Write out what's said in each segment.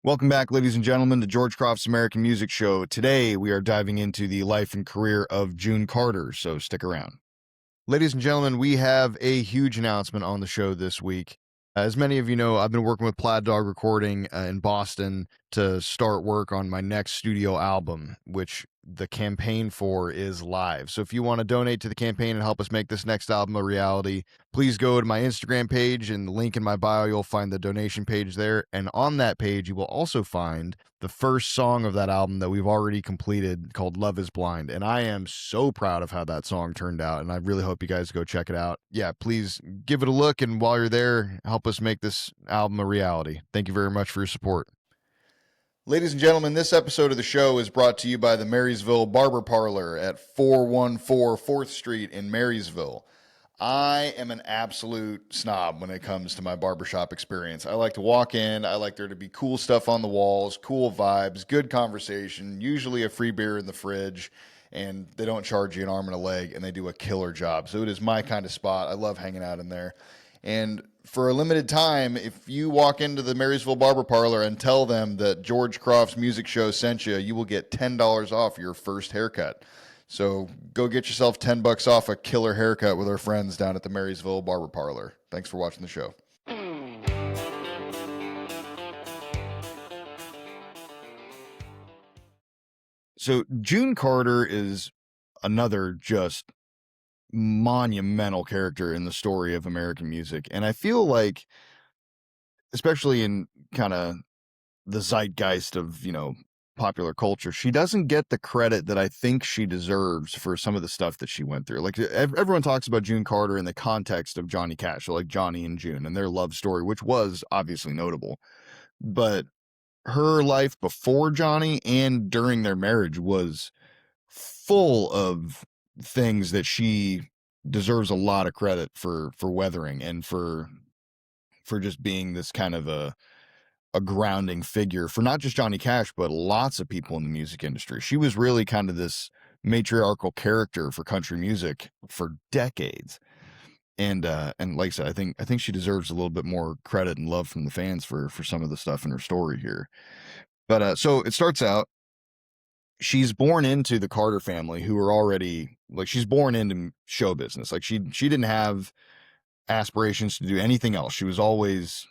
Welcome back, ladies and gentlemen, to George Croft's American Music Show. Today, we are diving into the life and career of June Carter, so stick around. Ladies and gentlemen, we have a huge announcement on the show this week. As many of you know, I've been working with Plaid Dog Recording in Boston to start work on my next studio album, which the campaign for is live. So if you want to donate to the campaign and help us make this next album a reality, please go to my Instagram page. In the link in my bio, you'll find the donation page there. And on that page, you will also find the first song of that album that we've already completed called Love is Blind. And I am so proud of how that song turned out. And I really hope you guys go check it out. Yeah, please give it a look. And while you're there, help us make this album a reality. Thank you very much for your support. Ladies and gentlemen, this episode of the show is brought to you by the Marysville Barber Parlor at 414 4th Street in Marysville. I am an absolute snob when it comes to my barbershop experience. I like to walk in, I like there to be cool stuff on the walls, cool vibes, good conversation, usually a free beer in the fridge, and they don't charge you an arm and a leg, and they do a killer job. So it is my kind of spot. I love hanging out in there. And for a limited time, if you walk into the Marysville Barber Parlor and tell them that George Croft's Music Show sent you, you will get $10 off your first haircut. So go get yourself $10 off a killer haircut with our friends down at the Marysville Barber Parlor. Thanks for watching the show. So June Carter is another just monumental character in the story of American music. And I feel like, especially in kind of the zeitgeist of, popular culture, she doesn't get the credit that I think she deserves for some of the stuff that she went through. Like everyone talks about June Carter in the context of Johnny Cash, so like Johnny and June and their love story, which was obviously notable. But her life before Johnny and during their marriage was full of things that she deserves a lot of credit for weathering and for just being this kind of a grounding figure for not just Johnny Cash, but lots of people in the music industry. She was really kind of this matriarchal character for country music for decades. And like I said, I think she deserves a little bit more credit and love from the fans for some of the stuff in her story here. But so it starts out, she's born into the Carter family, who are already like, she's born into show business. Like she didn't have aspirations to do anything else. She was always,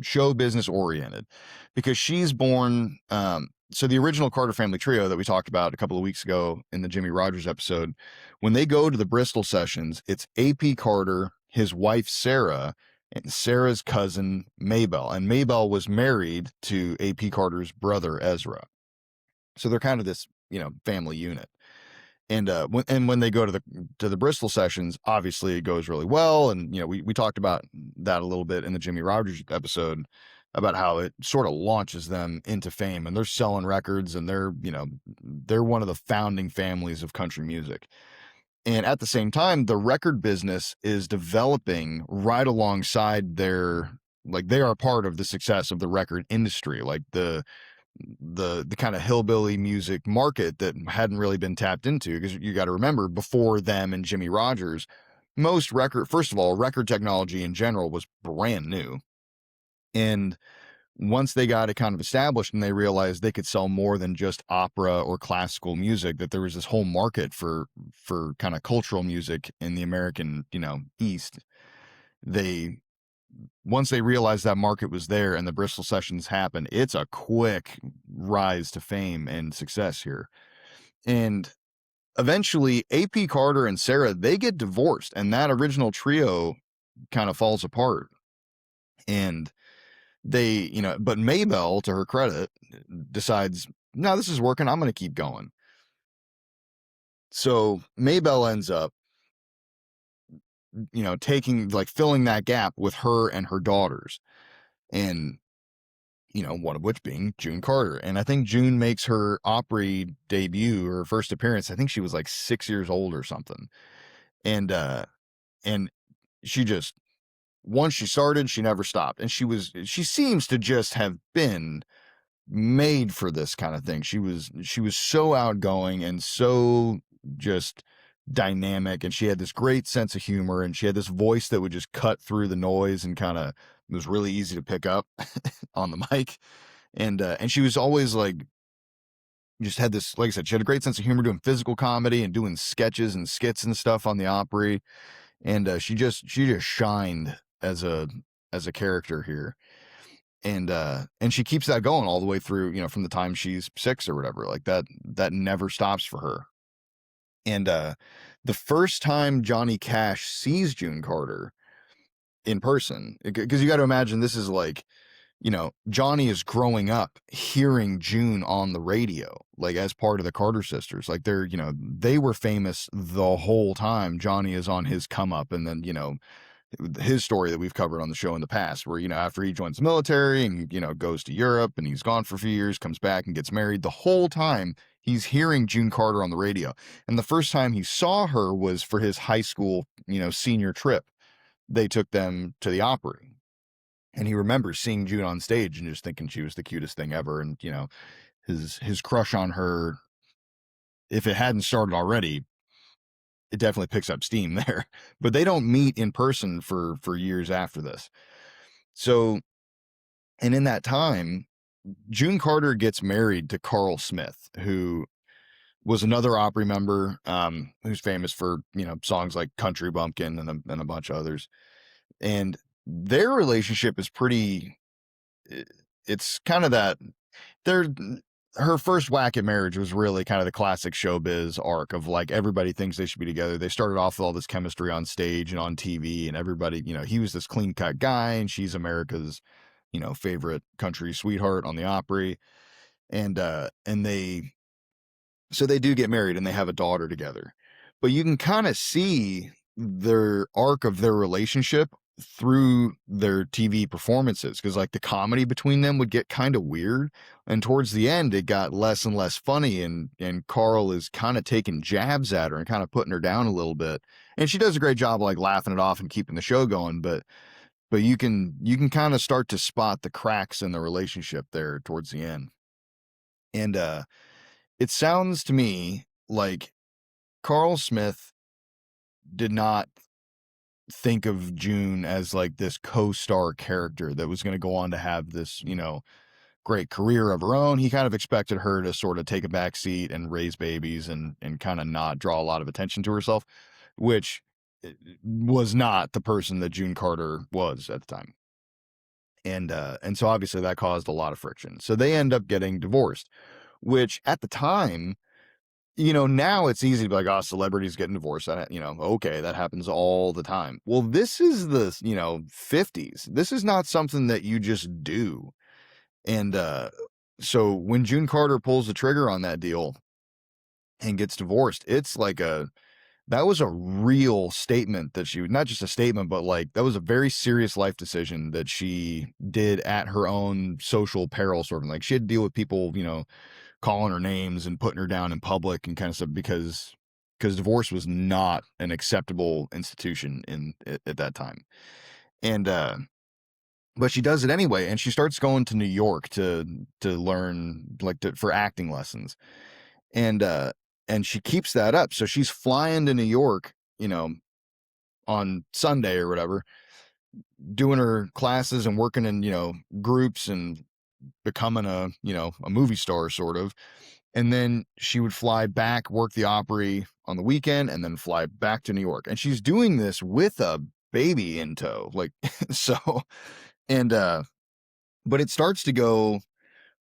show business oriented, because she's born. So the original Carter family trio that we talked about a couple of weeks ago in the Jimmy Rogers episode, when they go to the Bristol Sessions, it's A.P. Carter, his wife Sara, and Sarah's cousin Maybelle. And Maybelle was married to A.P. Carter's brother Ezra. So they're kind of this, family unit. And when they go to the Bristol Sessions, obviously it goes really well. And, we talked about that a little bit in the Jimmy Rogers episode about how it sort of launches them into fame, and they're selling records, and they're one of the founding families of country music. And at the same time, the record business is developing right alongside they are part of the success of the record industry. Like the kind of hillbilly music market that hadn't really been tapped into, because you got to remember, before them and Jimmy Rogers, first of all, record technology in general was brand new. And once they got it kind of established and they realized they could sell more than just opera or classical music, that there was this whole market for kind of cultural music in the American, East, once they realized that market was there and the Bristol Sessions happened, it's a quick rise to fame and success here. And eventually A.P. Carter and Sara, they get divorced, and that original trio kind of falls apart. And they, but Maybelle, to her credit, decides, no, this is working, I'm going to keep going. So Maybelle ends up, filling that gap with her and her daughters. And, one of which being June Carter. And I think June makes her Opry debut, or first appearance, I think she was like 6 years old or something. And she just, once she started, she never stopped. And she seems to just have been made for this kind of thing. She was so outgoing and so just dynamic, and she had this great sense of humor, and she had this voice that would just cut through the noise and kind of It was really easy to pick up on the mic. And she was always like, just had this, like I said, she had a great sense of humor doing physical comedy and doing sketches and skits and stuff on the Opry. And she just shined as a character here. And she keeps that going all the way through, from the time she's 6 or whatever. Like that never stops for her. And the first time Johnny Cash sees June Carter in person, because you got to imagine this is like, Johnny is growing up hearing June on the radio, like as part of the Carter sisters. Like they were famous the whole time. Johnny is on his come up, and then, his story that we've covered on the show in the past, where, after he joins the military and, goes to Europe and he's gone for a few years, comes back and gets married, the whole time he's hearing June Carter on the radio. And the first time he saw her was for his high school, senior trip. They took them to the Opry. And he remembers seeing June on stage and just thinking she was the cutest thing ever. And, his crush on her, if it hadn't started already, it definitely picks up steam there. But they don't meet in person for years after this. So, and in that time, June Carter gets married to Carl Smith, who was another Opry member, who's famous for, songs like Country Bumpkin and a bunch of others. And their relationship is pretty, it's kind of that, her first whack at marriage was really kind of the classic showbiz arc of like, everybody thinks they should be together. They started off with all this chemistry on stage and on TV, and everybody, he was this clean cut guy and she's America's, favorite country sweetheart on the Opry. And they do get married and they have a daughter together, but you can kind of see their arc of their relationship through their TV performances, because like the comedy between them would get kind of weird, and towards the end it got less and less funny, and Carl is kind of taking jabs at her and kind of putting her down a little bit, and she does a great job like laughing it off and keeping the show going, but you can kind of start to spot the cracks in the relationship there towards the end. And it sounds to me like Carl Smith did not think of June as like this co-star character that was going to go on to have this, great career of her own. He kind of expected her to sort of take a back seat and raise babies and kind of not draw a lot of attention to herself, which was not the person that June Carter was at the time. And so obviously that caused a lot of friction. So they end up getting divorced, which at the time, now it's easy to be like, oh, celebrities getting divorced. Okay, that happens all the time. Well, this is the, 50s. This is not something that you just do. And so when June Carter pulls the trigger on that deal and gets divorced, it's like that was a real statement that not just a statement, but like that was a very serious life decision that she did at her own social peril, sort of like she had to deal with people, calling her names and putting her down in public and kind of stuff, because divorce was not an acceptable institution at that time. And but she does it anyway, and she starts going to New York to learn for acting lessons. And she keeps that up. So she's flying to New York, on Sunday or whatever, doing her classes and working in, groups and becoming a movie star sort of. And then she would fly back, work the Opry on the weekend, and then fly back to New York. And she's doing this with a baby in tow. Like, so, and, but it starts to go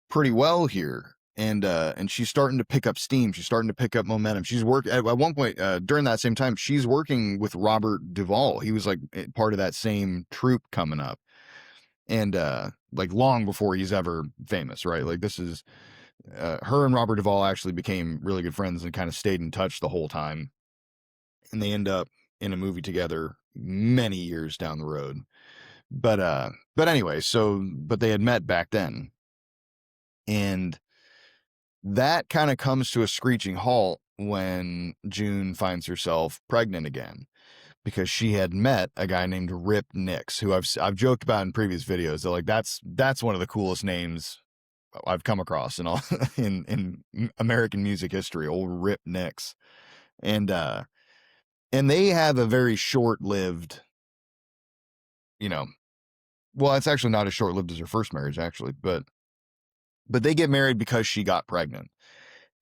pretty well here. And she's starting to pick up steam. She's starting to pick up momentum. She's at one point, during that same time, she's working with Robert Duvall. He was like part of that same troupe coming up. And, like long before he's ever famous, right? Like this is, her and Robert Duvall actually became really good friends and kind of stayed in touch the whole time. And they end up in a movie together many years down the road. But anyway, but they had met back then. And that kind of comes to a screeching halt when June finds herself pregnant again, because she had met a guy named Rip Nix, who I've joked about in previous videos. That like that's one of the coolest names I've come across in all in American music history. Old Rip Nix, and they have a very short-lived, well, it's actually not as short-lived as her first marriage, actually, but they get married because she got pregnant.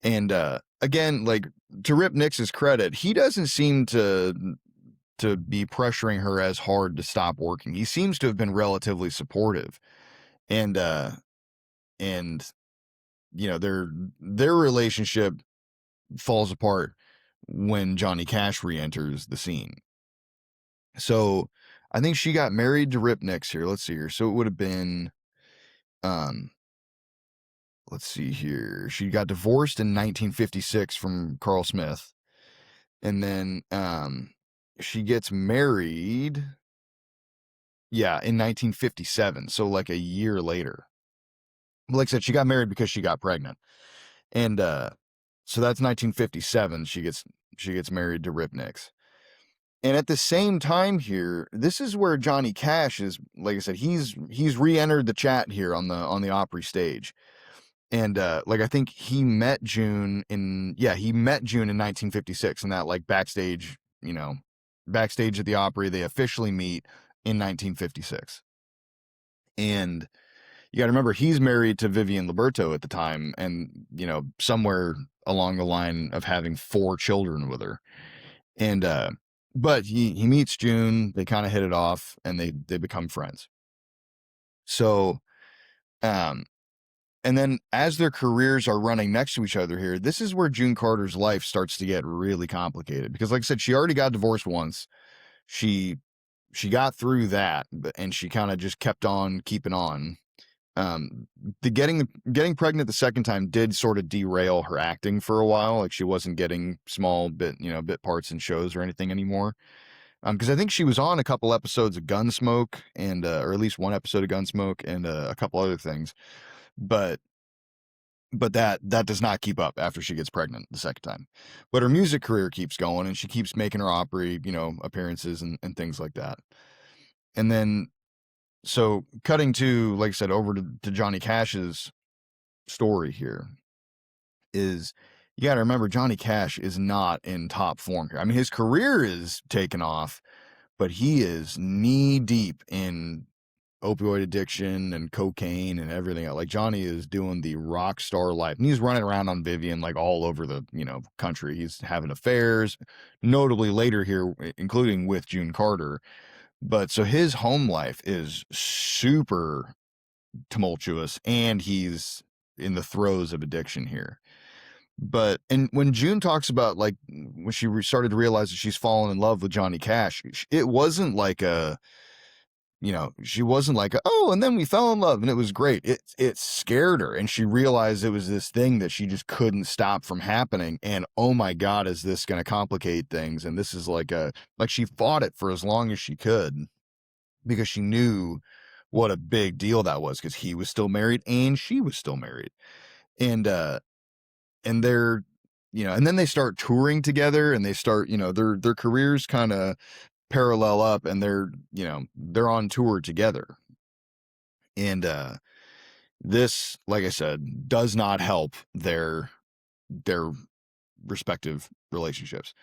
And again, like, to Rip Nix's credit, he doesn't seem to be pressuring her as hard to stop working. He seems to have been relatively supportive. And and you know, their relationship falls apart when Johnny Cash re-enters the scene. So I think she got married to Rip Nix here. Let's see here. So it would have been, let's see here. She got divorced in 1956 from Carl Smith. And then she gets married, yeah, in 1957. So like a year later. Like I said, she got married because she got pregnant. And so that's 1957. She gets married to Rip Nix. And at the same time here, this is where Johnny Cash is, like I said, he's re-entered the chat here on the Opry stage. And like, I think he met June in 1956, and that, like, backstage at the Opry, they officially meet in 1956. And you got to remember, he's married to Vivian Liberto at the time, and, you know, somewhere along the line of having 4 children with her. And but he meets June, they kind of hit it off, and they become friends. So and then as their careers are running next to each other here, this is where June Carter's life starts to get really complicated, because, like I said, she already got divorced once. She got through that, and she kind of just kept on keeping on. The getting pregnant the second time did sort of derail her acting for a while. Like, she wasn't getting small bit parts in shows or anything anymore. Because I think she was on a couple episodes of Gunsmoke, and or at least one episode of Gunsmoke, and a couple other things. But that does not keep up after she gets pregnant the second time. But her music career keeps going, and she keeps making her Opry, appearances and things like that. And then, so cutting to, like I said, over to Johnny Cash's story here, is you got to remember, Johnny Cash is not in top form here. I mean, his career is taken off, but he is knee deep in opioid addiction and cocaine and everything else. Like, Johnny is doing the rock star life, and he's running around on Vivian, like, all over the country. He's having affairs, notably later here, including with June Carter. But so his home life is super tumultuous, and he's in the throes of addiction here. But, and when June talks about, like, when she started to realize that she's fallen in love with Johnny Cash, it wasn't like she wasn't like, oh, and then we fell in love and it was great. It scared her, and she realized it was this thing that she just couldn't stop from happening. And oh my God, is this going to complicate things? And this is like she fought it for as long as she could, because she knew what a big deal that was, because he was still married and she was still married. And they're, and then they start touring together, and they start, their careers kind of parallel up, and they're on tour together. And this, like I said, does not help their respective relationships.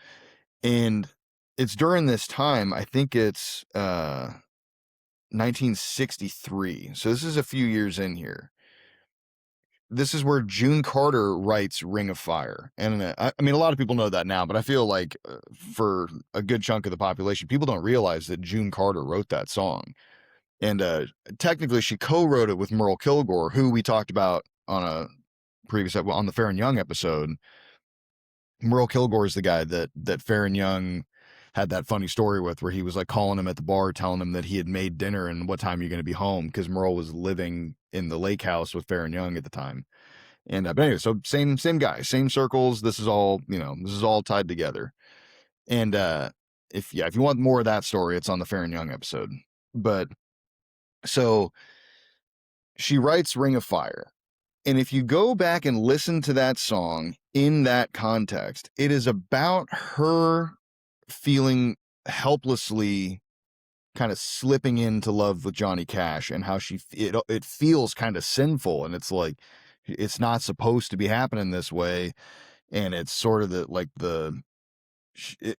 And it's during this time, I think it's 1963, so this is a few years in here. This is where June Carter writes Ring of Fire. And I mean, a lot of people know that now, but I feel like for a good chunk of the population, people don't realize that June Carter wrote that song. And technically, she co-wrote it with Merle Kilgore, who we talked about on a previous, on the Fair and Young episode. Merle Kilgore is the guy that Fair and Young had that funny story with, where he was like calling him at the bar, telling him that he had made dinner and what time you're going to be home, because Merle was living in the lake house with Fair and Young at the time. And but anyway, so same guy, same circles. This is all tied together. And if you want more of that story, it's on the Fair and Young episode. But so she writes Ring of Fire. And if you go back and listen to that song in that context, it is about her feeling helplessly kind of slipping into love with Johnny Cash, and how it feels kind of sinful, and it's like, it's not supposed to be happening this way. And it's sort of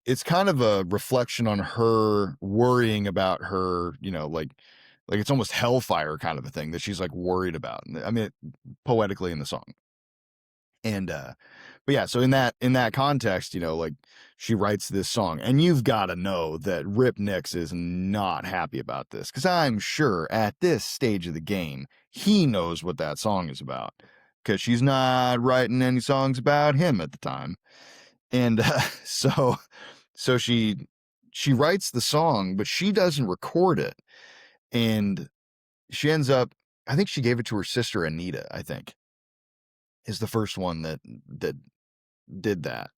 it's kind of a reflection on her worrying about her, like, Like it's almost hellfire kind of a thing that she's like worried about. I mean, poetically in the song. And but yeah, so in that context, like she writes this song, and you've got to know that Rip Nix is not happy about this, because I'm sure at this stage of the game he knows what that song is about, because she's not writing any songs about him at the time. And so she writes the song, but she doesn't record it, and she ends up, I think she gave it to her sister Anita, I think, is the first one that did that.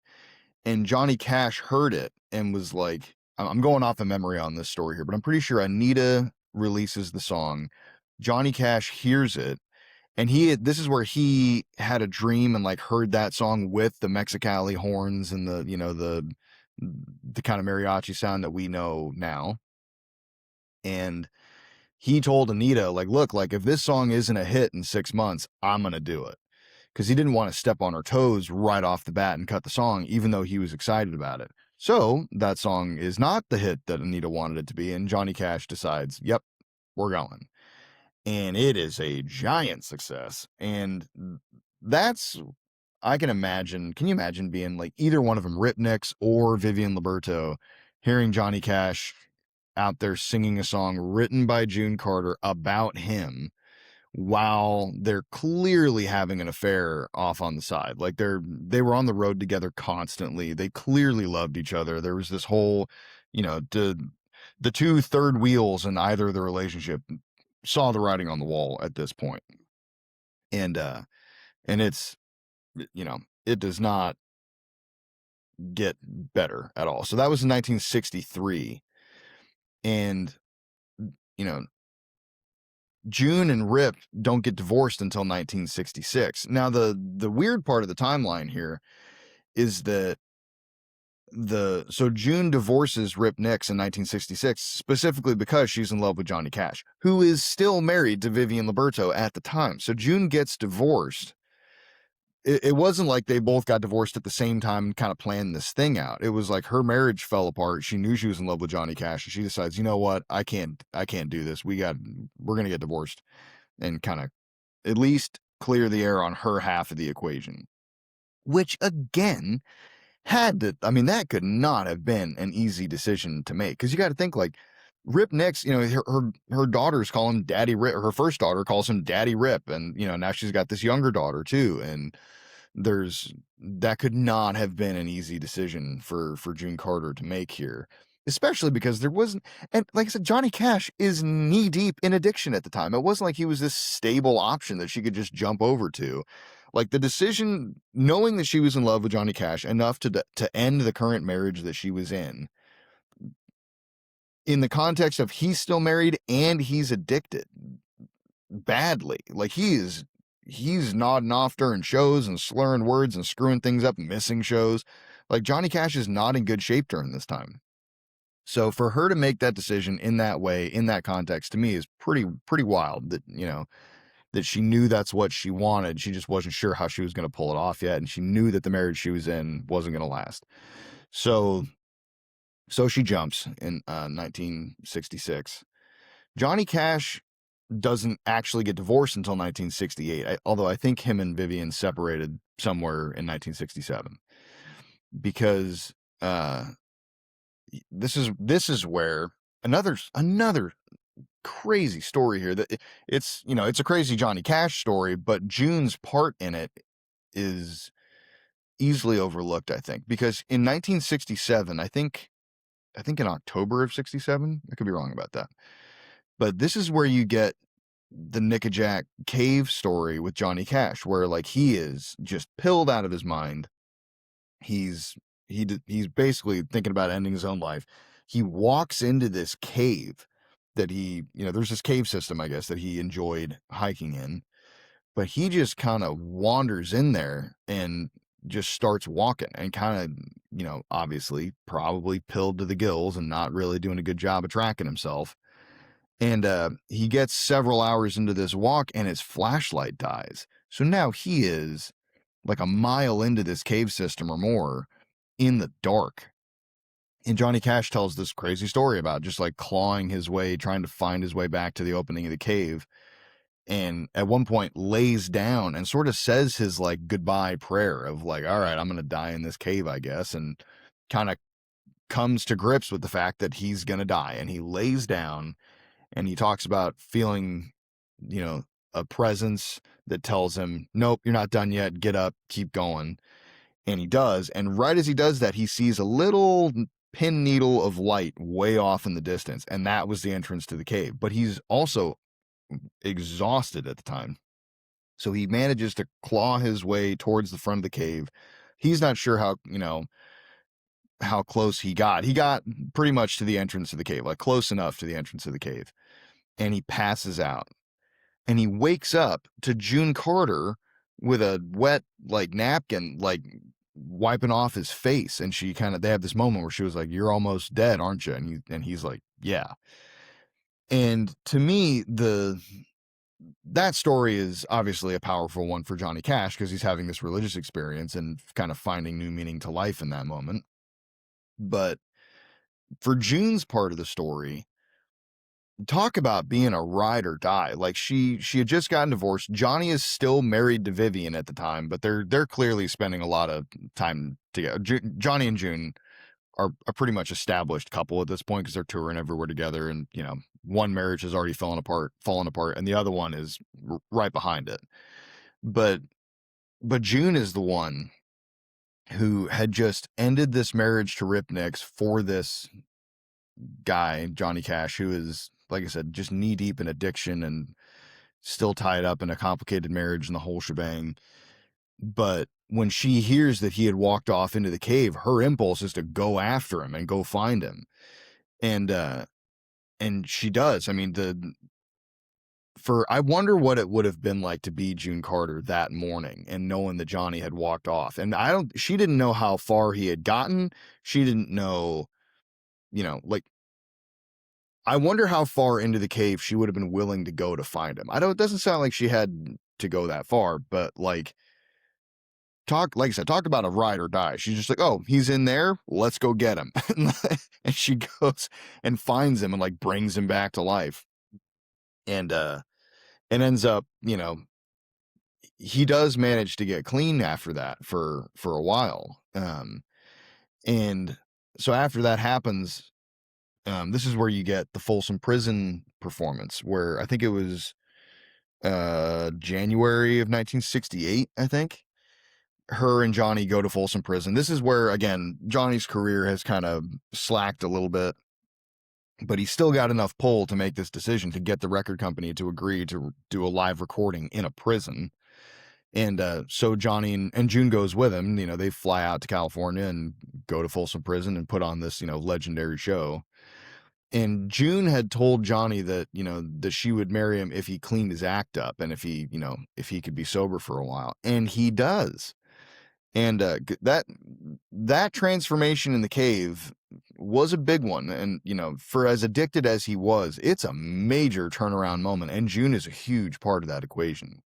And Johnny Cash heard it and was like, I'm going off of memory on this story here, but I'm pretty sure Anita releases the song. Johnny Cash hears it, and this is where he had a dream and like heard that song with the Mexicali horns and the kind of mariachi sound that we know now. And he told Anita, like, look, like if this song isn't a hit in 6 months, I'm going to do it. Because he didn't want to step on her toes right off the bat and cut the song, even though he was excited about it. So that song is not the hit that Anita wanted it to be, and Johnny Cash decides, yep, we're going. And it is a giant success. And that's, I can you imagine being like either one of them, Rip Nix or Vivian Liberto, hearing Johnny Cash out there singing a song written by June Carter about him, while they're clearly having an affair off on the side. Like they were on the road together constantly. They clearly loved each other. There was this whole, the two third wheels in either of the relationship saw the writing on the wall at this point. And it's, it does not get better at all. So that was in 1963. And, June and Rip don't get divorced until 1966. Now, the weird part of the timeline here is that so June divorces Rip Nix in 1966, specifically because she's in love with Johnny Cash, who is still married to Vivian Liberto at the time. So June gets divorced. It wasn't like they both got divorced at the same time and kind of planned this thing out. It was like her marriage fell apart. She knew she was in love with Johnny Cash, and she decides, you know what, I can't do this. We're gonna get divorced, and kind of at least clear the air on her half of the equation. Which again that could not have been an easy decision to make, because you got to think, like, Rip Nix, her daughters call him Daddy Rip. Her first daughter calls him Daddy Rip, and now she's got this younger daughter too, and that could not have been an easy decision for June Carter to make here, especially because there wasn't, and like I said, Johnny Cash is knee deep in addiction at the time. It wasn't like he was this stable option that she could just jump over to. Like, the decision, knowing that she was in love with Johnny Cash enough to end the current marriage that she was in the context of he's still married and he's addicted badly. Like, he's nodding off during shows and slurring words and screwing things up, missing shows. Like, Johnny Cash is not in good shape during this time. So for her to make that decision in that way, in that context, to me is pretty wild. That, that she knew that's what she wanted. She just wasn't sure how she was going to pull it off yet. And she knew that the marriage she was in wasn't going to last. So she jumps in 1966. Johnny Cash doesn't actually get divorced until 1968, although I think him and Vivian separated somewhere in 1967, because this is where another crazy story here, that it's a crazy Johnny Cash story, but June's part in it is easily overlooked, I think, because in 1967, I think in October of 67, I could be wrong about that, but this is where you get the Nickajack cave story with Johnny Cash, where like he is just pilled out of his mind. He's basically thinking about ending his own life. He walks into this cave that there's this cave system, I guess, that he enjoyed hiking in, but he just kind of wanders in there and just starts walking, and kind of, obviously probably pilled to the gills and not really doing a good job of tracking himself. And he gets several hours into this walk and his flashlight dies. So now he is like a mile into this cave system or more in the dark. And Johnny Cash tells this crazy story about just like clawing his way, trying to find his way back to the opening of the cave. And at one point lays down and sort of says his like goodbye prayer of like, all right, I'm going to die in this cave, I guess. And kind of comes to grips with the fact that he's going to die. And he lays down and he talks about feeling, a presence that tells him, nope, you're not done yet. Get up, keep going. And he does. And right as he does that, he sees a little pin needle of light way off in the distance. And that was the entrance to the cave. But he's also exhausted at the time. So he manages to claw his way towards the front of the cave. He's not sure how close he got. He got pretty much to the entrance of the cave, like close enough to the entrance of the cave. And he passes out. And he wakes up to June Carter with a wet like napkin, like wiping off his face. And they have this moment where she was like, "You're almost dead, aren't you?" And he's like, "Yeah." And to me, that story is obviously a powerful one for Johnny Cash because he's having this religious experience and kind of finding new meaning to life in that moment. But for June's part of the story, talk about being a ride or die. Like she had just gotten divorced. Johnny is still married to Vivian at the time, but they're clearly spending a lot of time together. Johnny and June are a pretty much established couple at this point because they're touring everywhere together, and one marriage has already fallen apart, and the other one is right behind it. But June is the one who had just ended this marriage to Ripniks for this guy, Johnny Cash, who is, like I said, just knee deep in addiction and still tied up in a complicated marriage and the whole shebang. But when she hears that he had walked off into the cave, her impulse is to go after him and go find him. And she does. I mean, I wonder what it would have been like to be June Carter that morning and knowing that Johnny had walked off. And she didn't know how far he had gotten. She didn't know, like, I wonder how far into the cave she would have been willing to go to find him. It doesn't sound like she had to go that far, but like I said, talk about a ride or die. She's just like, oh, he's in there. Let's go get him. And she goes and finds him and like brings him back to life. And ends up, he does manage to get clean after that for a while. And so after that happens, this is where you get the Folsom Prison performance, where I think it was January of 1968, I think. Her and Johnny go to Folsom Prison. This is where, again, Johnny's career has kind of slacked a little bit, but he's still got enough pull to make this decision to get the record company to agree to do a live recording in a prison. And so Johnny and June goes with him. They fly out to California and go to Folsom Prison and put on this, legendary show. And June had told Johnny that, that she would marry him if he cleaned his act up and if he could be sober for a while. And he does. And that transformation in the cave was a big one. And, for as addicted as he was, it's a major turnaround moment. And June is a huge part of that equation.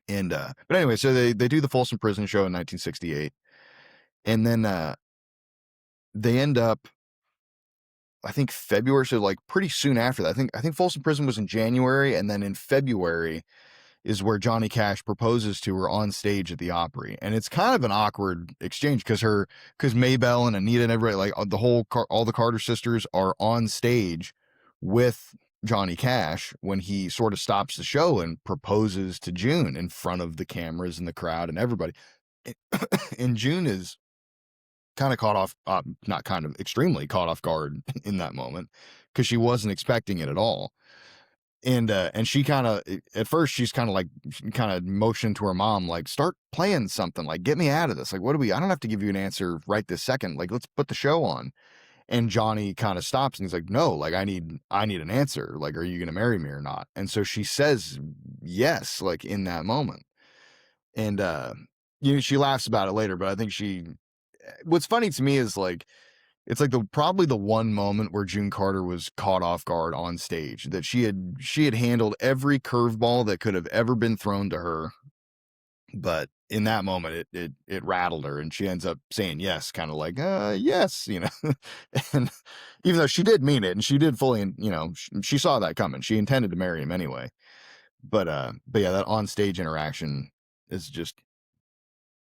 And, but anyway, so they do the Folsom Prison show in 1968. And then they end up, I think, February. So like pretty soon after that, I think Folsom Prison was in January. And then in February is where Johnny Cash proposes to her on stage at the Opry. And it's kind of an awkward exchange because Maybelle and Anita and everybody, like all the Carter sisters are on stage with Johnny Cash when he sort of stops the show and proposes to June in front of the cameras and the crowd and everybody. And June is kind of caught off, not kind of, extremely caught off guard in that moment because she wasn't expecting it at all. And she kind of, at first she's kind of motioned to her mom, like, start playing something, like, get me out of this. Like, I don't have to give you an answer right this second. Like, let's put the show on. And Johnny kind of stops and he's like, no, like, I need an answer. Like, are you going to marry me or not? And so she says yes, like in that moment. And, she laughs about it later, but I think what's funny to me is like, it's like probably the one moment where June Carter was caught off guard on stage, that she had handled every curveball that could have ever been thrown to her But in that moment, it rattled her, and she ends up saying yes, kind of like, yes, and even though she did mean it, and she did fully, she saw that coming. She intended to marry him anyway. But yeah, that on stage interaction is just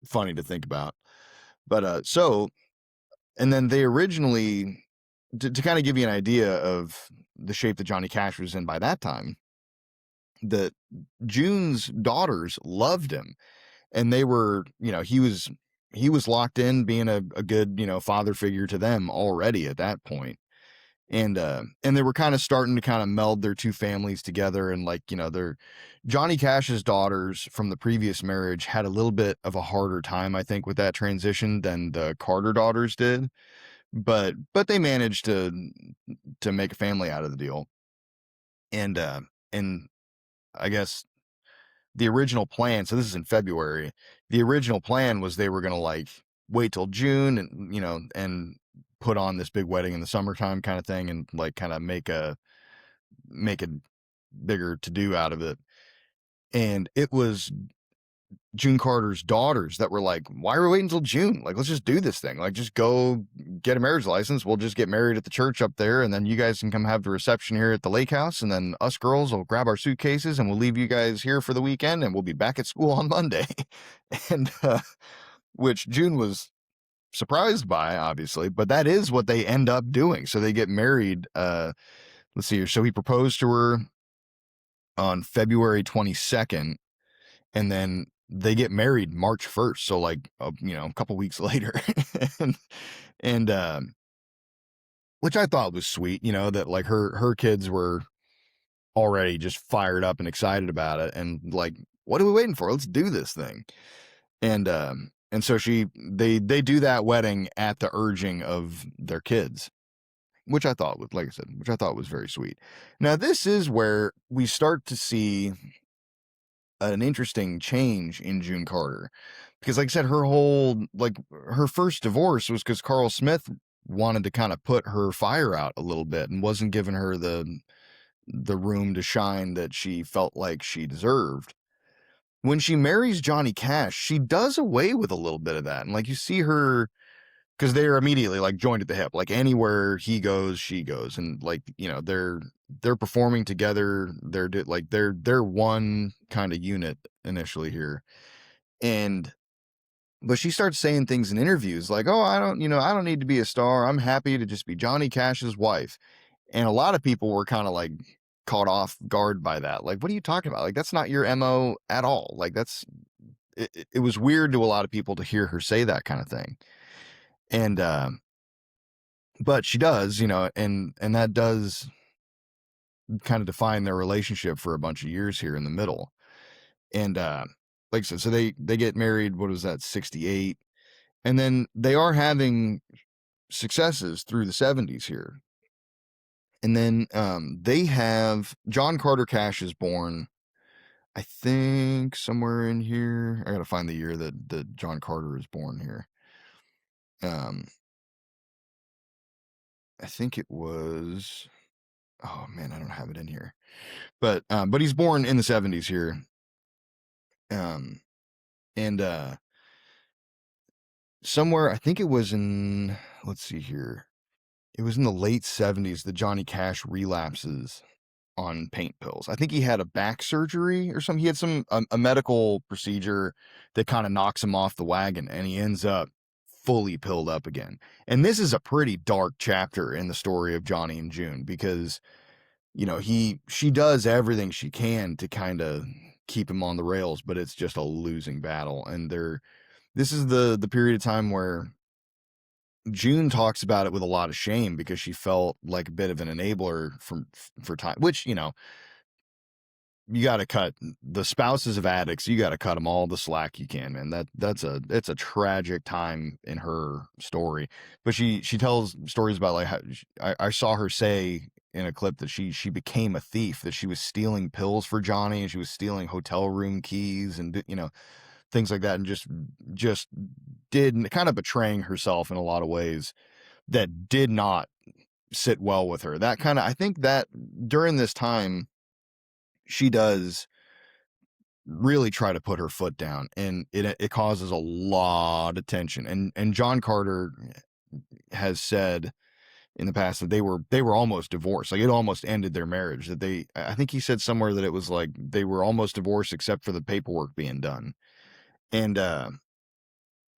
funny to think about. But and then they originally, to kind of give you an idea of the shape that Johnny Cash was in by that time, that June's daughters loved him, and they were, he was locked in being a good, father figure to them already at that point. And they were kind of starting to kind of meld their two families together, and like, their Johnny Cash's daughters from the previous marriage had a little bit of a harder time, I think, with that transition than the Carter daughters did. But they managed to make a family out of the deal. And I guess the original plan, so this is in February, the original plan was they were going to like wait till June and put on this big wedding in the summertime kind of thing, and like kind of make a bigger to do out of it. And it was June Carter's daughters that were like, why are we waiting until June? Like, let's just do this thing. Like, just go get a marriage license. We'll just get married at the church up there, and then you guys can come have the reception here at the lake house, and then us girls will grab our suitcases and we'll leave you guys here for the weekend, and we'll be back at school on Monday. and which June was surprised by, obviously, but that is what they end up doing. So they get married. Let's see here. So he proposed to her on February 22nd, and then they get married March 1st. So like, a couple weeks later. and which I thought was sweet, that like her kids were already just fired up and excited about it. And like, what are we waiting for? Let's do this thing. And so they do that wedding at the urging of their kids, which I thought was, like I said, which I thought was very sweet. Now, this is where we start to see an interesting change in June Carter, because like I said, her first divorce was because Carl Smith wanted to kind of put her fire out a little bit and wasn't giving her the room to shine that she felt like she deserved. When she marries Johnny Cash, she does away with a little bit of that. And like, you see her, because they're immediately like joined at the hip, like anywhere he goes, she goes. And like, they're performing together. They're one kind of unit initially here. But she starts saying things in interviews like, oh, I don't need to be a star. I'm happy to just be Johnny Cash's wife. And a lot of people were kind of like caught off guard by that. Like, what are you talking about? Like, that's not your MO at all. Like, it was weird to a lot of people to hear her say that kind of thing. And, but she does, and that does kind of define their relationship for a bunch of years here in the middle. And, like I said, so they get married, what was that, 68? And then they are having successes through the 70s here. And then they have John Carter Cash is born, I think, somewhere in here. I got to find the year that John Carter is born here. I think it was, oh man, I don't have it in here. But he's born in the 70s here. And somewhere, I think it was in, let's see here. It was in the late 70s that Johnny Cash relapses on paint pills. I think he had a back surgery or something. He had a medical procedure that kind of knocks him off the wagon, and he ends up fully pilled up again. And this is a pretty dark chapter in the story of Johnny and June, because she does everything she can to kind of keep him on the rails, but it's just a losing battle. And this is the period of time where June talks about it with a lot of shame, because she felt like a bit of an enabler for time, which, you got to cut the spouses of addicts. You got to cut them all the slack you can, man. It's a tragic time in her story. But she tells stories about like how I saw her say in a clip that she became a thief, that she was stealing pills for Johnny, and she was stealing hotel room keys and, things like that. And just did kind of betraying herself in a lot of ways that did not sit well with her. I think that during this time, she does really try to put her foot down, and it causes a lot of tension. And John Carter has said in the past that they were almost divorced. Like, it almost ended their marriage. That I think he said somewhere that it was like they were almost divorced except for the paperwork being done. And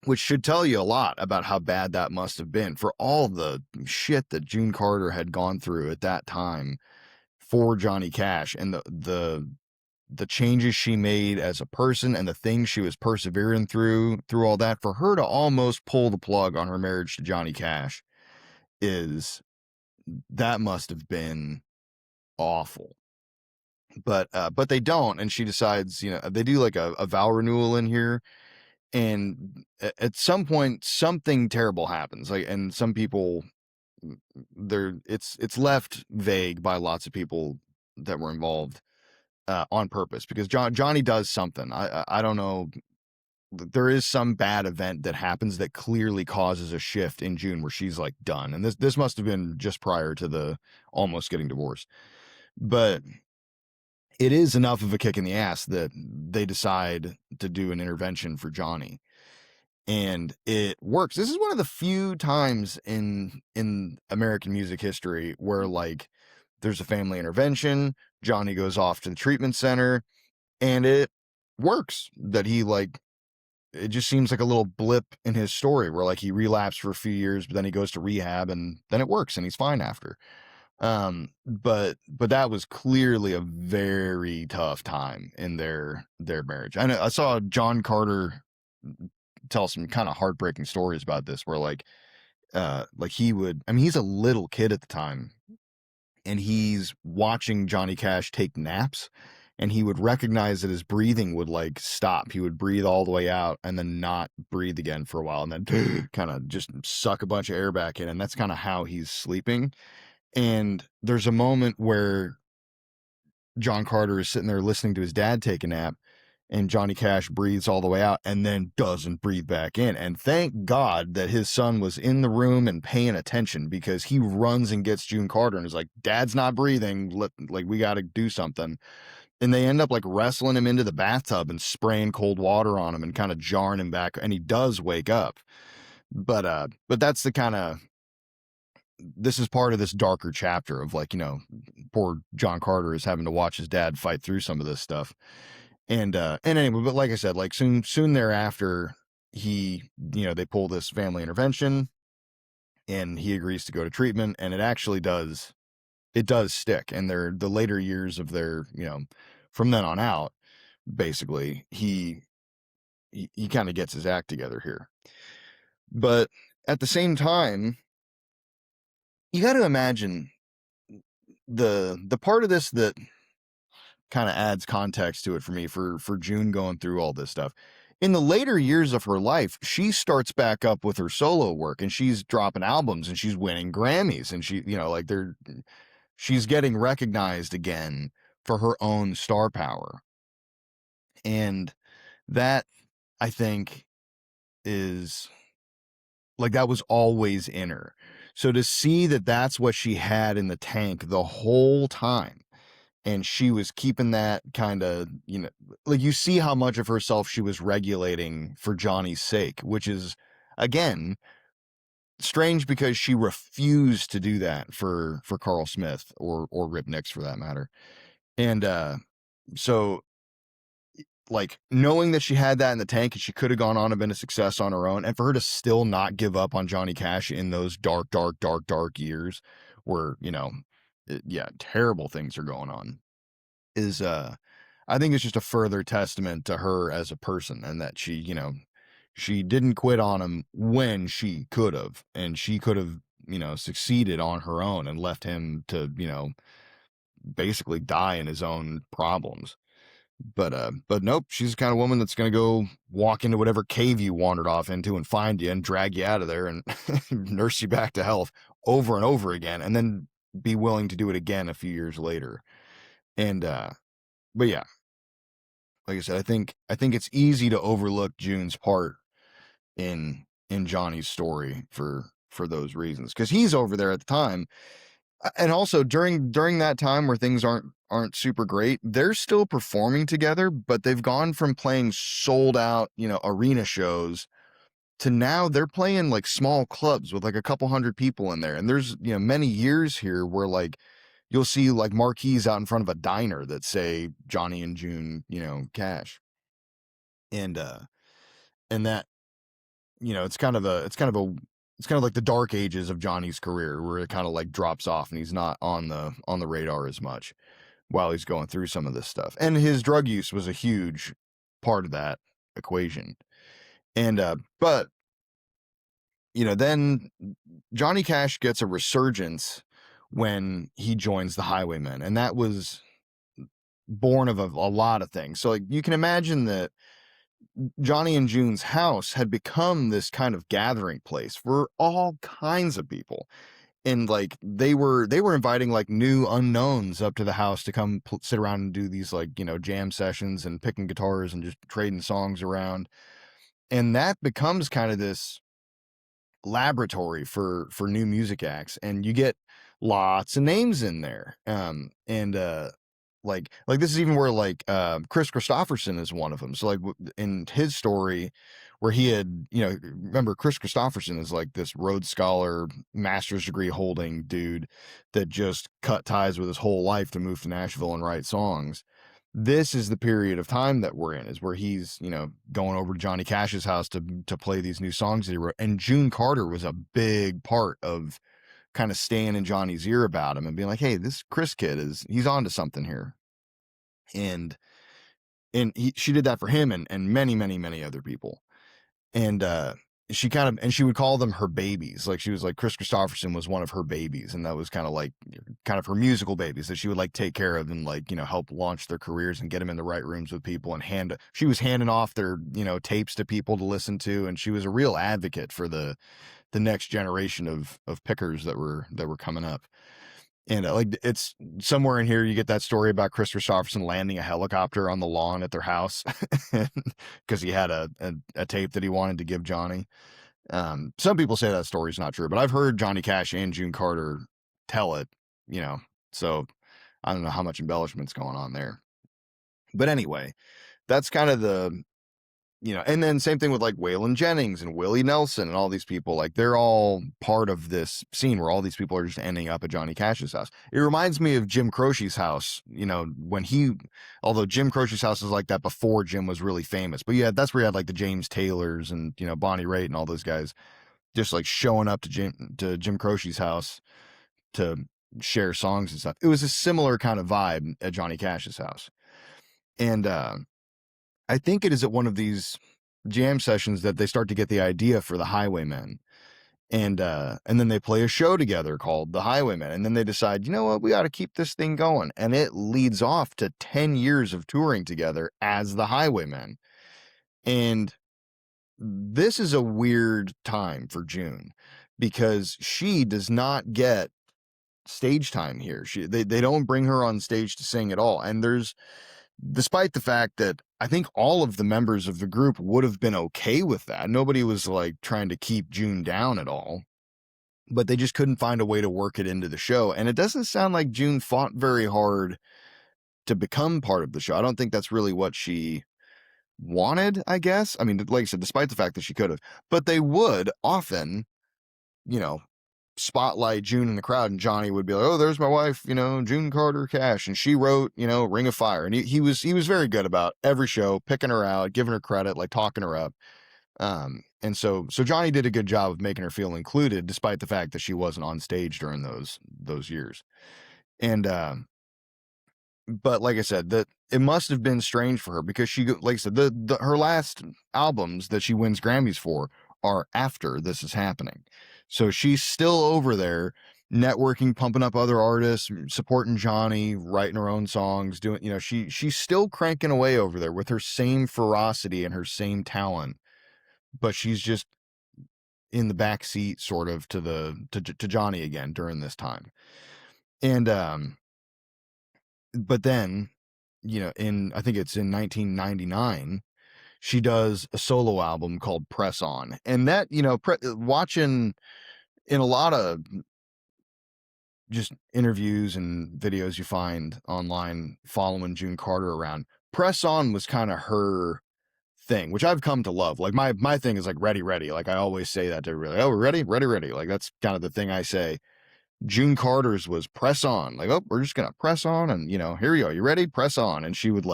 which should tell you a lot about how bad that must have been for all the shit that June Carter had gone through at that time for Johnny Cash, and the changes she made as a person and the things she was persevering through all that. For her to almost pull the plug on her marriage to Johnny Cash, that must have been awful. But they don't, and she decides, they do like a vow renewal in here, and at some point something terrible happens. Like, and some people, it's left vague by lots of people that were involved on purpose, because Johnny does something. I don't know. There is some bad event that happens that clearly causes a shift in June where she's like done. And this must have been just prior to the almost getting divorced. But it is enough of a kick in the ass that they decide to do an intervention for Johnny. And it works. This is one of the few times in American music history where, like, there's a family intervention, Johnny goes off to the treatment center, and it works. That he, like, it just seems like a little blip in his story where, like, he relapsed for a few years, but then he goes to rehab, and then it works and he's fine after. But that was clearly a very tough time in their marriage. I saw John Carter tell some kind of heartbreaking stories about this, where like he would, I mean, he's a little kid at the time, and he's watching Johnny Cash take naps, and he would recognize that his breathing would like stop. He would breathe all the way out and then not breathe again for a while, and then kind of just suck a bunch of air back in. And that's kind of how he's sleeping. And there's a moment where John Carter is sitting there listening to his dad take a nap, and Johnny Cash breathes all the way out and then doesn't breathe back in. And thank God that his son was in the room and paying attention, because he runs and gets June Carter and is like, "Dad's not breathing. Like, we got to do something." And they end up like wrestling him into the bathtub and spraying cold water on him and kind of jarring him back. And he does wake up. But that's the kind of, this is part of this darker chapter of, like, poor John Carter is having to watch his dad fight through some of this stuff. And anyway, but like I said, like soon thereafter, they pull this family intervention, and he agrees to go to treatment, and it actually does stick. And the later years of their, from then on out, basically, he kind of gets his act together here. But at the same time, you got to imagine the part of this that kind of adds context to it for me, for June going through all this stuff. In the later years of her life, she starts back up with her solo work, and she's dropping albums, and she's winning Grammys, and she's getting recognized again for her own star power. And that, I think, is like, that was always in her. So to see that that's what she had in the tank the whole time, and she was keeping that kind of, like, you see how much of herself she was regulating for Johnny's sake, which is, again, strange, because she refused to do that for Carl Smith or Rip Nix, for that matter. And so, like, knowing that she had that in the tank and she could have gone on and been a success on her own, and for her to still not give up on Johnny Cash in those dark years where, terrible things are going on, is I think it's just a further testament to her as a person, and that she didn't quit on him when she could have, and she could have, succeeded on her own and left him to, basically die in his own problems. But nope, she's the kind of woman that's going to go walk into whatever cave you wandered off into and find you and drag you out of there and nurse you back to health over and over again, and then be willing to do it again a few years later. And but yeah, like I said, I think it's easy to overlook June's part in Johnny's story for those reasons, because he's over there at the time, And also during that time where things aren't super great, they're still performing together, but they've gone from playing sold out, arena shows to now they're playing like small clubs with like a couple hundred people in there. And there's, many years here where like you'll see like marquees out in front of a diner that say Johnny and June, Cash. And and that, it's kind of like the dark ages of Johnny's career where it kind of like drops off and he's not on the radar as much while he's going through some of this stuff. And his drug use was a huge part of that equation. And but then Johnny Cash gets a resurgence when he joins the Highwaymen, and that was born of a lot of things. So like you can imagine that Johnny and June's house had become this kind of gathering place for all kinds of people. And like they were inviting like new unknowns up to the house to come sit around and do these like, jam sessions and picking guitars and just trading songs around. And that becomes kind of this laboratory for new music acts, and you get lots of names in there. And like this is even where like Chris Christopherson is one of them. So like in his story where he had, remember Chris Christopherson is like this Rhodes Scholar, master's degree holding dude that just cut ties with his whole life to move to Nashville and write songs. This is the period of time that we're in, is where he's, going over to Johnny Cash's house to play these new songs that he wrote. And June Carter was a big part of kind of staying in Johnny's ear about him and being like, hey, this Chris kid he's on to something here. And she did that for him and many, many, many other people. And she would call them her babies. Like she was like, Chris Christopherson was one of her babies. And that was kind of her musical babies that she would like take care of and like, help launch their careers and get them in the right rooms with people. And she was handing off their, tapes to people to listen to. And she was a real advocate for the next generation of pickers that were coming up. And like it's somewhere in here, you get that story about Chris Christopherson landing a helicopter on the lawn at their house because he had a tape that he wanted to give Johnny. Some people say that story's not true, but I've heard Johnny Cash and June Carter tell it, so I don't know how much embellishment's going on there. But anyway, that's kind of the, and then same thing with like Waylon Jennings and Willie Nelson and all these people. Like they're all part of this scene where all these people are just ending up at Johnny Cash's house. It reminds me of Jim Croce's house, although Jim Croce's house was like that before Jim was really famous. But yeah, that's where you had like the James Taylors and, Bonnie Raitt and all those guys just like showing up to Jim Croce's house to share songs and stuff. It was a similar kind of vibe at Johnny Cash's house. And, I think it is at one of these jam sessions that they start to get the idea for the Highwaymen. And then they play a show together called The Highwaymen. And then they decide, you know what, we got to keep this thing going. And it leads off to 10 years of touring together as the Highwaymen. And this is a weird time for June because she does not get stage time here. They don't bring her on stage to sing at all. And despite the fact that I think all of the members of the group would have been okay with that. Nobody was like trying to keep June down at all, but they just couldn't find a way to work it into the show. And it doesn't sound like June fought very hard to become part of the show. I don't think that's really what she wanted, I guess. I mean, like I said, despite the fact that she could have, but they would often, spotlight June in the crowd, and Johnny would be like, oh, there's my wife, June Carter Cash, and she wrote, Ring of Fire. And he was very good about every show, picking her out, giving her credit, like talking her up. And so Johnny did a good job of making her feel included, despite the fact that she wasn't on stage during those years. And but like I said, that it must have been strange for her because she, like I said, her last albums that she wins Grammys for are after this is happening. So she's still over there networking, pumping up other artists, supporting Johnny, writing her own songs, doing, she's still cranking away over there with her same ferocity and her same talent, but she's just in the back seat sort of to Johnny again during this time. And, but then, I think it's in 1999, she does a solo album called Press On. And that, watching in a lot of just interviews and videos you find online following June Carter around, Press On was kind of her thing, which I've come to love. Like my thing is like ready, ready. Like I always say that to everybody. Oh, we're ready, ready, ready. Like that's kind of the thing I say. June Carter's was press on. Like, oh, we're just gonna press on, and here you are. You ready? Press on. And she would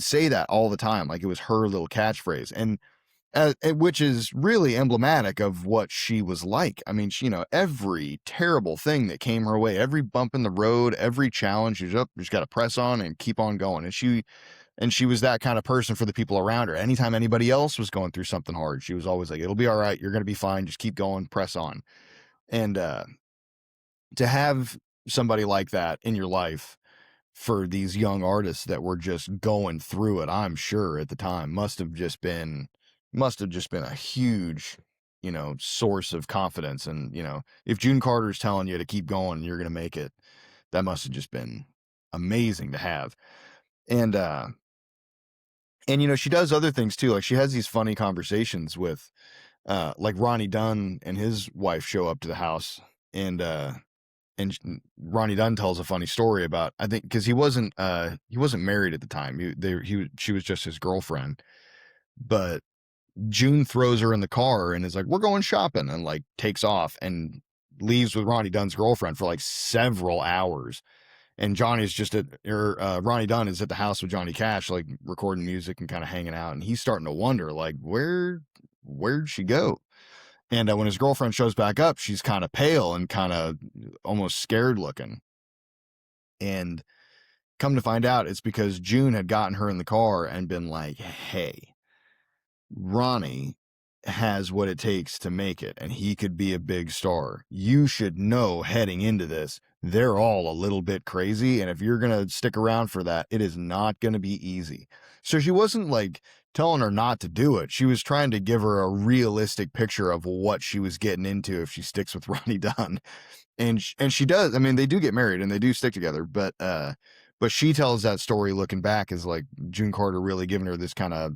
say that all the time, like it was her little catchphrase. And which is really emblematic of what she was like. I mean, every terrible thing that came her way, every bump in the road, every challenge, she's up, just got to press on and keep on going. And she was that kind of person for the people around her. Anytime anybody else was going through something hard, she was always like, it'll be all right. You're going to be fine. Just keep going, press on. And to have somebody like that in your life for these young artists that were just going through it, I'm sure at the time must have just been a huge, source of confidence. And, if June Carter's telling you to keep going, you're going to make it, that must have just been amazing to have. And, she does other things too. Like she has these funny conversations with, like Ronnie Dunn and his wife show up to the house, and Ronnie Dunn tells a funny story about, I think, because he wasn't married at the time. She was just his girlfriend, but June throws her in the car and is like, we're going shopping, and like takes off and leaves with Ronnie Dunn's girlfriend for like several hours. And Ronnie Dunn is at the house with Johnny Cash, like recording music and kind of hanging out. And he's starting to wonder, like, where'd she go? And when his girlfriend shows back up, she's kind of pale and kind of almost scared looking. And come to find out, it's because June had gotten her in the car and been like, hey, Ronnie has what it takes to make it, and he could be a big star. You should know heading into this, they're all a little bit crazy, and if you're going to stick around for that, it is not going to be easy. So she wasn't like telling her not to do it. She was trying to give her a realistic picture of what she was getting into if she sticks with Ronnie Dunn. And she does. I mean, they do get married and they do stick together, but she tells that story looking back as like June Carter really giving her this kind of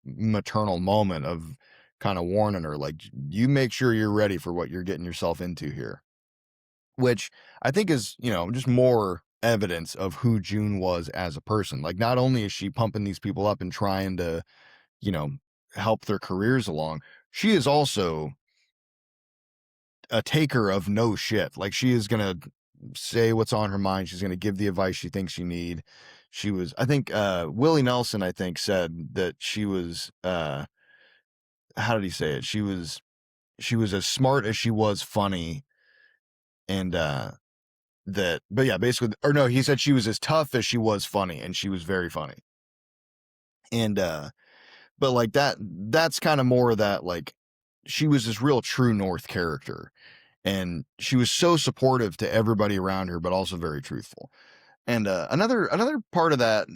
maternal moment of kind of warning her, like, you make sure you're ready for what you're getting yourself into here. Which I think is, just more evidence of who June was as a person. Like, not only is she pumping these people up and trying to, help their careers along, she is also a taker of no shit. Like, she is going to say what's on her mind. She's going to give the advice she thinks you need. She was, I think, Willie Nelson, I think, said that she was, how did he say it? She was as smart as she was funny. And, but yeah, basically, or no, he said she was as tough as she was funny, and she was very funny. And, but like that's kind of more of that, like, she was this real true north character, and she was so supportive to everybody around her, but also very truthful. And, another part of that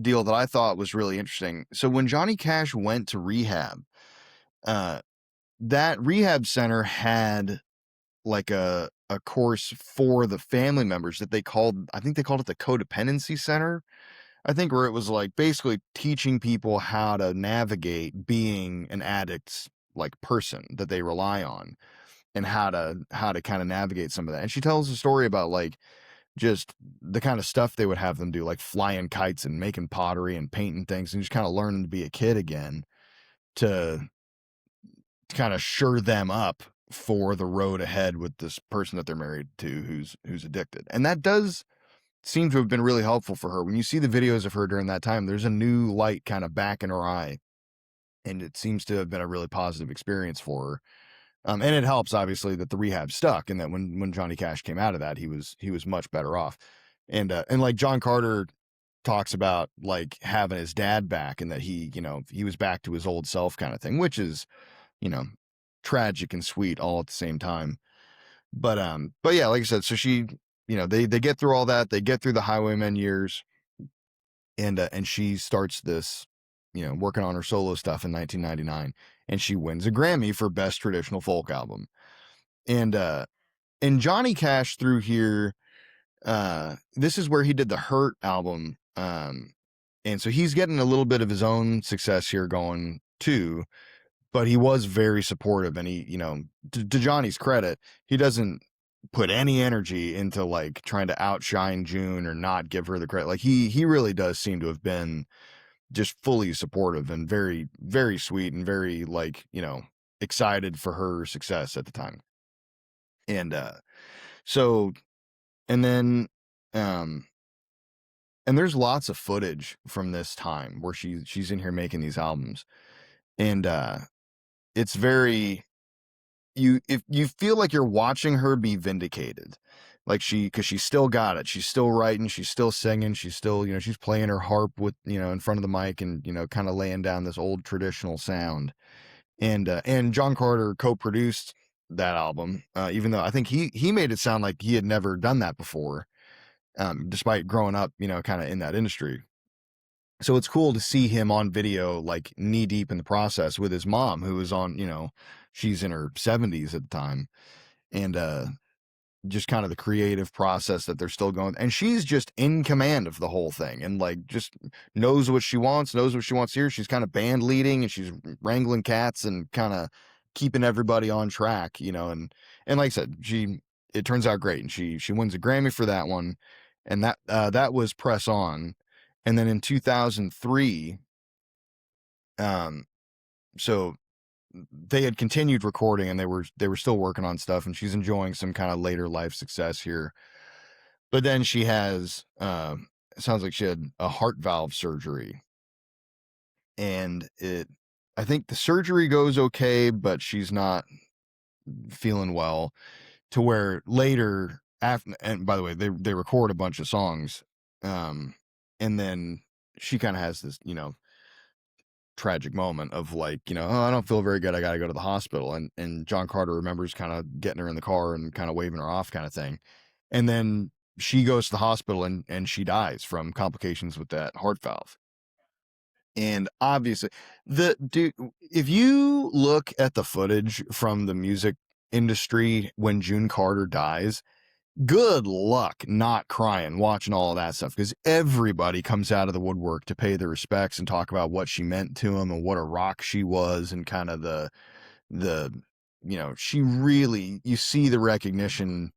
deal that I thought was really interesting. So when Johnny Cash went to rehab, that rehab center had like a course for the family members that I think they called it the codependency center. I think, where it was like basically teaching people how to navigate being an addict's like person that they rely on, and how to kind of navigate some of that. And she tells a story about like just the kind of stuff they would have them do, like flying kites and making pottery and painting things, and just kind of learning to be a kid again, to kind of sure them up for the road ahead with this person that they're married to who's addicted. And that does seem to have been really helpful for her. When you see the videos of her during that time, there's a new light kind of back in her eye, and it seems to have been a really positive experience for her. And it helps, obviously, that the rehab stuck, and that when Johnny Cash came out of that, he was much better off. And like John Carter talks about like having his dad back, and that he was back to his old self kind of thing, which is, tragic and sweet all at the same time. But yeah, like I said, so she, they get through all that, they get through the Highwaymen years, and she starts this, working on her solo stuff in 1999, and she wins a Grammy for Best Traditional Folk Album. And Johnny Cash through here, this is where he did the Hurt album, and so he's getting a little bit of his own success here going too. But he was very supportive, and he, to Johnny's credit, he doesn't put any energy into like trying to outshine June or not give her the credit. Like he really does seem to have been just fully supportive and very, very sweet and very like, excited for her success at the time. And so and then and there's lots of footage from this time where she's in here making these albums. And it's very, if you feel like you're watching her be vindicated, like because she's still got it, she's still writing, she's still singing, she's still, she's playing her harp with, in front of the mic and, kind of laying down this old traditional sound. And John Carter co-produced that album, even though I think he made it sound like he had never done that before, despite growing up, kind of in that industry. So it's cool to see him on video, like knee deep in the process with his mom, who was on, she's in her 70s at the time. And just kind of the creative process that they're still going. And she's just in command of the whole thing and like just knows what she wants here. She's kind of band leading and she's wrangling cats and kind of keeping everybody on track, and like I said, it turns out great. And she wins a Grammy for that one. And that was Press On. And then in 2003, so they had continued recording and they were still working on stuff, and she's enjoying some kind of later life success here. But then she has, it sounds like she had a heart valve surgery, and I think the surgery goes okay, but she's not feeling well, to where later after, and by the way, they record a bunch of songs, and then she kind of has this, tragic moment of like, oh, I don't feel very good, I gotta go to the hospital. And John Carter remembers kind of getting her in the car and kind of waving her off kind of thing. And then she goes to the hospital and she dies from complications with that heart valve. And obviously if you look at the footage from the music industry when June Carter dies, good luck not crying watching all of that stuff, because everybody comes out of the woodwork to pay their respects and talk about what she meant to him and what a rock she was, and kind of the she really, you see the recognition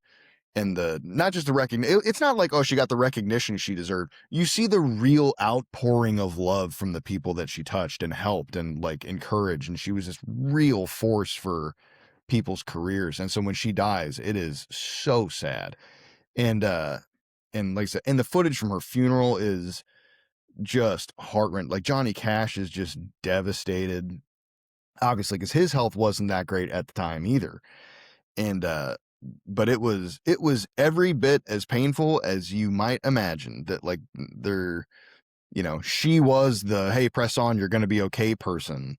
and not just the recognition. It's not like, oh, she got the recognition she deserved. You see the real outpouring of love from the people that she touched and helped and like encouraged, and she was this real force for people's careers. And so when she dies, it is so sad. And like I said, and the footage from her funeral is just heart-wrenching. Like Johnny Cash is just devastated, obviously, because his health wasn't that great at the time either. And but it was every bit as painful as you might imagine. That like she was the, hey, press on, you're gonna be okay person.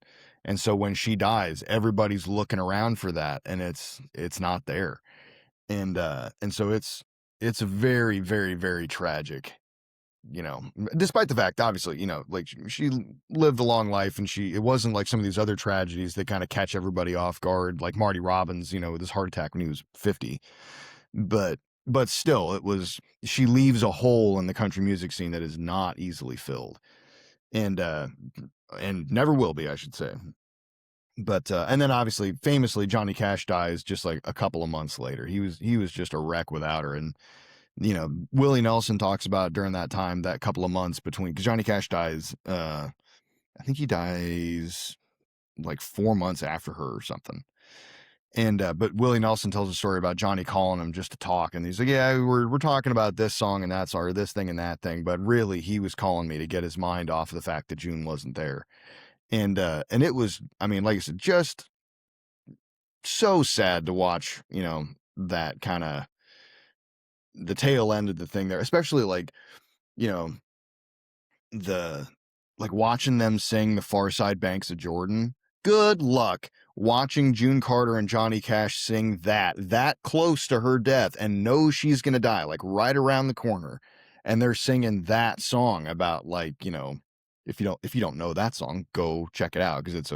And so when she dies, everybody's looking around for that, and it's not there. And so it's very, very, very tragic, despite the fact, obviously, like she lived a long life, and it wasn't like some of these other tragedies that kind of catch everybody off guard, like Marty Robbins, with his heart attack when he was 50. But still, she leaves a hole in the country music scene that is not easily filled. And never will be, I should say. But and then obviously, famously, Johnny Cash dies just like a couple of months later. He was just a wreck without her. And Willie Nelson talks about during that time, that couple of months between, because Johnny Cash dies, I think he dies like 4 months after her or something. And but Willie Nelson tells a story about Johnny calling him just to talk, and he's like, yeah, we're talking about this song and that song, or this thing and that thing, but really he was calling me to get his mind off of the fact that June wasn't there. And it was, I mean, like I said, just so sad to watch, that kind of the tail end of the thing there, especially like, you know, the like watching them sing The Far Side Banks of Jordan. Good luck watching June Carter and Johnny Cash sing that close to her death and know she's going to die, like right around the corner. And they're singing that song about, like, if you don't know that song, go check it out, because it's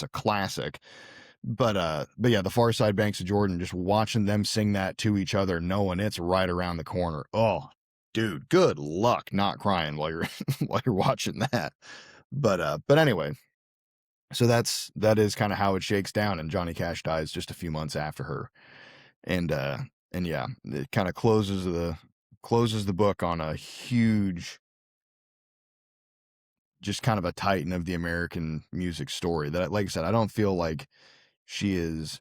a classic. But yeah, The Far Side Banks of Jordan, just watching them sing that to each other, knowing it's right around the corner. Oh, dude, good luck not crying while you're while you're watching that. But anyway, so that is kind of how it shakes down, and Johnny Cash dies just a few months after her. and yeah, it kind of closes the book on a huge, just kind of a titan of the American music story that, like I said, I don't feel like she is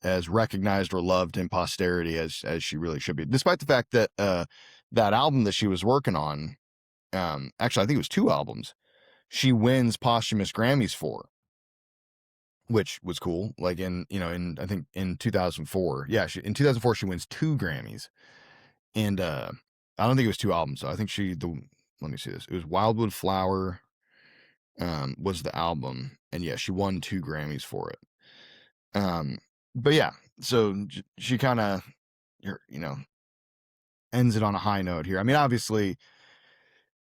as recognized or loved in posterity as she really should be, despite the fact that that album that she was working on, actually I think it was 2 albums, she wins posthumous Grammys for, which was cool. Like in I think in 2004, yeah, in 2004 she wins 2 Grammys, and I don't think it was 2 albums. So I think let me see this. It was Wildwood Flower, was the album, and yeah, she won 2 Grammys for it. But yeah, so she kind of, ends it on a high note here. I mean, obviously,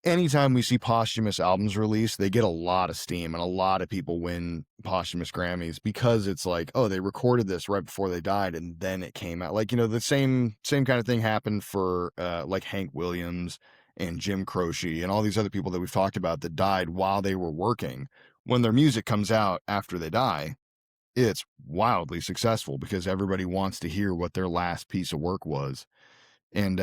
anytime we see posthumous albums released, they get a lot of steam and a lot of people win posthumous Grammys because it's like, oh, they recorded this right before they died and then it came out. Like, the same kind of thing happened for like Hank Williams and Jim Croce and all these other people that we've talked about that died while they were working. When their music comes out after they die, it's wildly successful because everybody wants to hear what their last piece of work was. And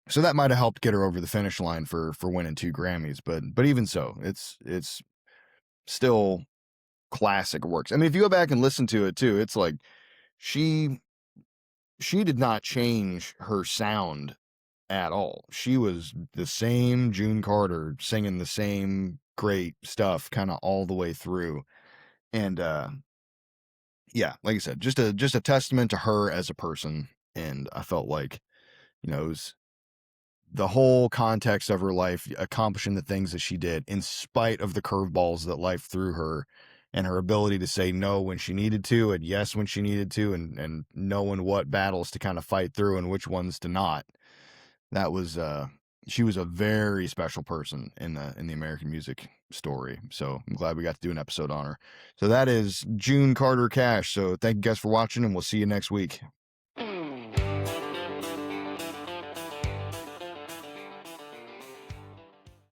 so that might have helped get her over the finish line for winning 2 Grammys, but even so, it's still classic works. I mean, if you go back and listen to it too, it's like she did not change her sound at all. She was the same June Carter singing the same great stuff kind of all the way through. And yeah, like I said, just a testament to her as a person. And I felt like, it was the whole context of her life, accomplishing the things that she did in spite of the curveballs that life threw her, and her ability to say no when she needed to and yes when she needed to, and knowing what battles to kind of fight through and which ones to not. That was she was a very special person in the American music story. So I'm glad we got to do an episode on her. So that is June Carter Cash. So thank you guys for watching, and we'll see you next week.